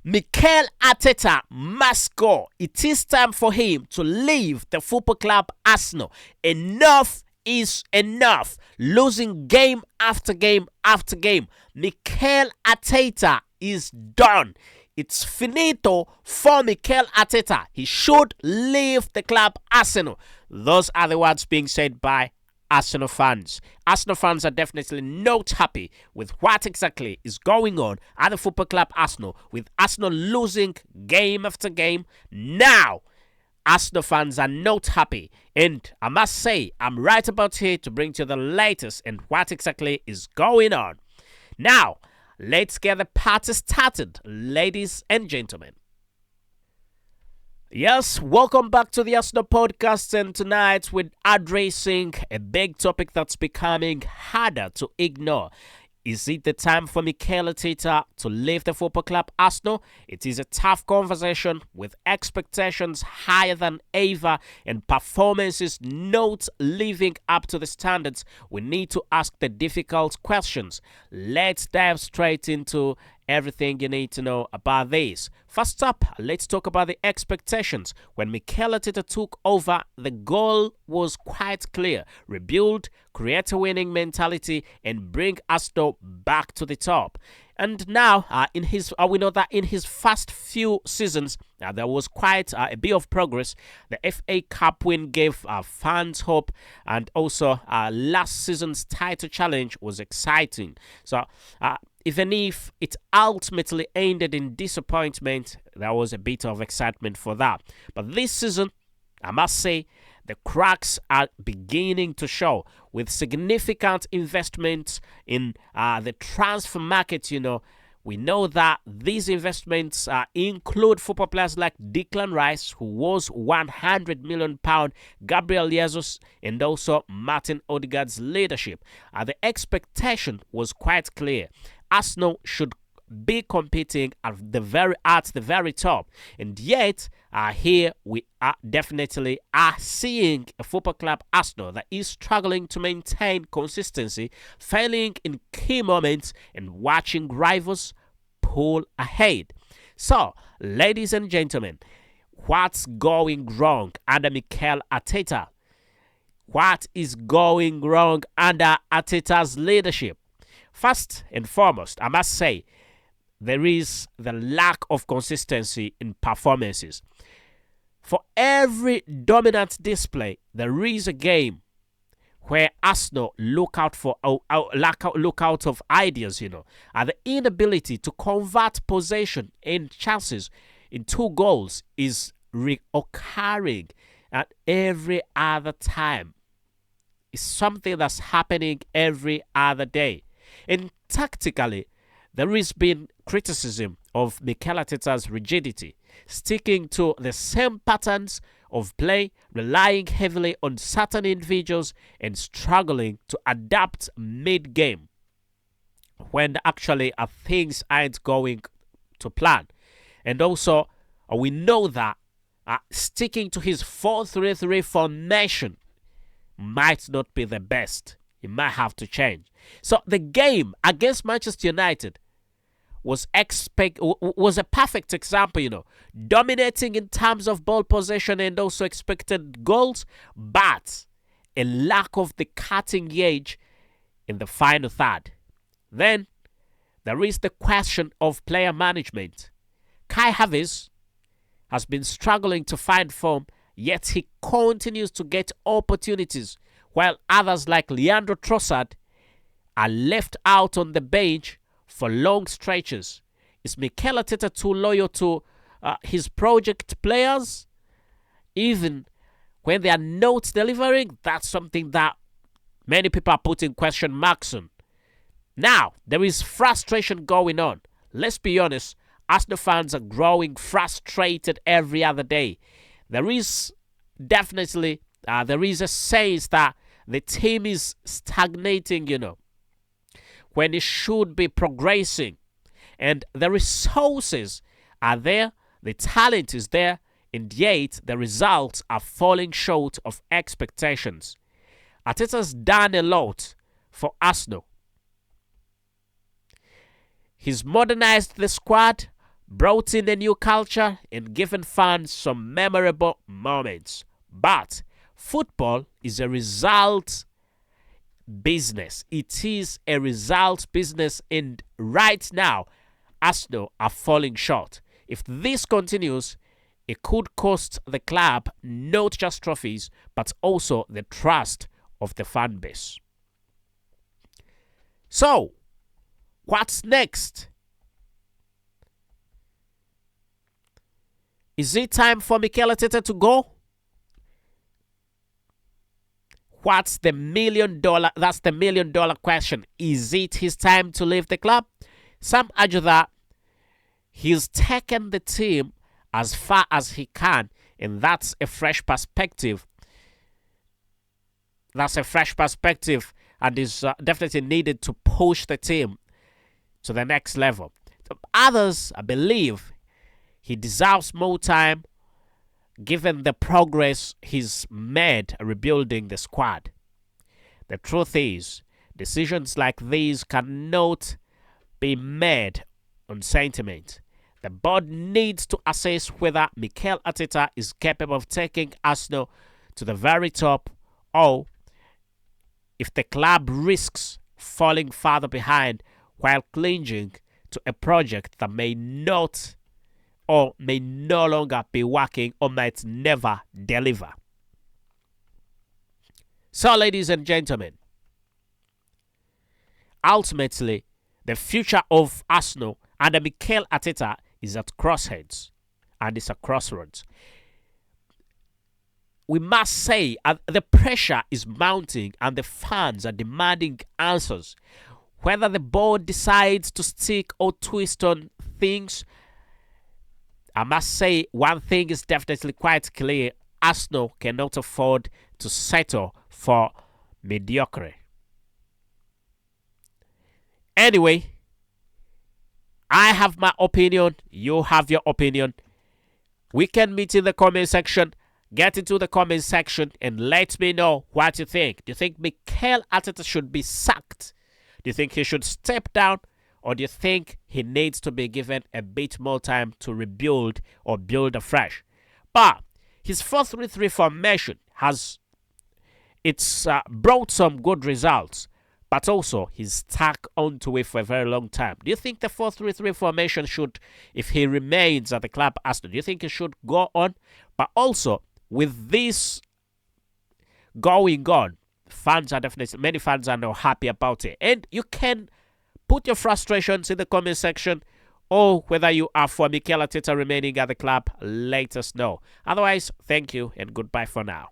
Mikel Arteta must go. It is time for him to leave the football club Arsenal. Enough is enough. Losing game after game after game. Mikel Arteta is done. It's finito for Mikel Arteta. He should leave the club Arsenal. Those are the words being said by Arsenal fans. Arsenal fans are definitely not happy with what exactly is going on at the football club Arsenal, with Arsenal losing game after game. Now, Arsenal fans are not happy, and I must say, I'm right about here to bring to you the latest and what exactly is going on. Now, let's get the party started, ladies and gentlemen. Yes, welcome back to the Arsenal podcast, and tonight we're addressing a big topic that's becoming harder to ignore. Is it the time for Mikel Arteta to leave the football club Arsenal? It is a tough conversation with expectations higher than ever and performances not living up to the standards. We need to ask the difficult questions. Let's dive straight into everything you need to know about this. First up, let's talk about the expectations. When Mikel Arteta took over, the goal was quite clear: rebuild, create a winning mentality, and bring Arsenal back to the top. And now, we know that in his first few seasons, there was quite a bit of progress. The FA Cup win gave fans hope, and also last season's title challenge was exciting. So, even if it ultimately ended in disappointment, there was a bit of excitement for that. But this season, I must say, the cracks are beginning to show with significant investments in the transfer market. We know that these investments include football players like Declan Rice, who was £100 million, Gabriel Jesus, and also Martin Odegaard's leadership. The expectation was quite clear. Arsenal should be competing at the very top, and yet here we are definitely seeing a football club Arsenal that is struggling to maintain consistency, failing in key moments, and watching rivals pull ahead. So, ladies and gentlemen, what's going wrong under Mikel Arteta? What is going wrong under Arteta's leadership? First and foremost, I must say, there is the lack of consistency in performances. For every dominant display, there is a game where Arsenal look out of ideas. The inability to convert possession and chances into goals is reoccurring at every other time. It's something that's happening every other day. And tactically, there has been criticism of Mikel Arteta's rigidity, sticking to the same patterns of play, relying heavily on certain individuals, and struggling to adapt mid-game when actually things aren't going to plan. And also, we know that sticking to his 4-3-3 formation might not be the best. He might have to change. So the game against Manchester United was a perfect example, dominating in terms of ball possession and also expected goals, but a lack of the cutting edge in the final third. Then there is the question of player management. Kai Havertz has been struggling to find form, yet he continues to get opportunities, while others like Leandro Trossard are left out on the bench for long stretches. Is Mikel Arteta too loyal to his project players? Even when they are not delivering, that's something that many people are putting question marks on. Now, there is frustration going on. Let's be honest, Arsenal fans are growing frustrated every other day. There is definitely a sense that the team is stagnating, when it should be progressing. And the resources are there, the talent is there, and yet the results are falling short of expectations. Arteta's done a lot for Arsenal. He's modernized the squad, brought in a new culture, and given fans some memorable moments. But football is a result business. It is a result business, and right now, Arsenal are falling short. If this continues, it could cost the club not just trophies, but also the trust of the fan base. So, what's next? Is it time for Mikel Arteta to go? What's the $1 million? That's the $1 million question. Is it his time to leave the club? Some argue that he's taken the team as far as he can, and that's a fresh perspective. That's a fresh perspective, and is definitely needed to push the team to the next level. Others, I believe, he deserves more time given the progress he's made rebuilding the squad. The truth is, decisions like these cannot be made on sentiment. The board needs to assess whether Mikel Arteta is capable of taking Arsenal to the very top, or if the club risks falling further behind while clinging to a project that may not or may no longer be working or might never deliver. So, ladies and gentlemen, ultimately, the future of Arsenal under Mikel Arteta is at crossroads, and it's a crossroads. We must say the pressure is mounting and the fans are demanding answers. Whether the board decides to stick or twist on things, I must say one thing is definitely quite clear. Arsenal cannot afford to settle for mediocrity. Anyway, I have my opinion. You have your opinion. We can meet in the comment section. Get into the comment section and let me know what you think. Do you think Mikel Arteta should be sacked? Do you think he should step down? Or do you think he needs to be given a bit more time to rebuild or build afresh? But his 4-3-3 formation has brought some good results, but also he's stuck onto it for a very long time. Do you think the 4-3-3 formation should, if he remains at the club Arsenal, do you think he should go on? But also, with this going on, many fans are not happy about it. And you can put your frustrations in the comment section, or whether you are for Mikel Arteta remaining at the club, let us know. Otherwise, thank you and goodbye for now.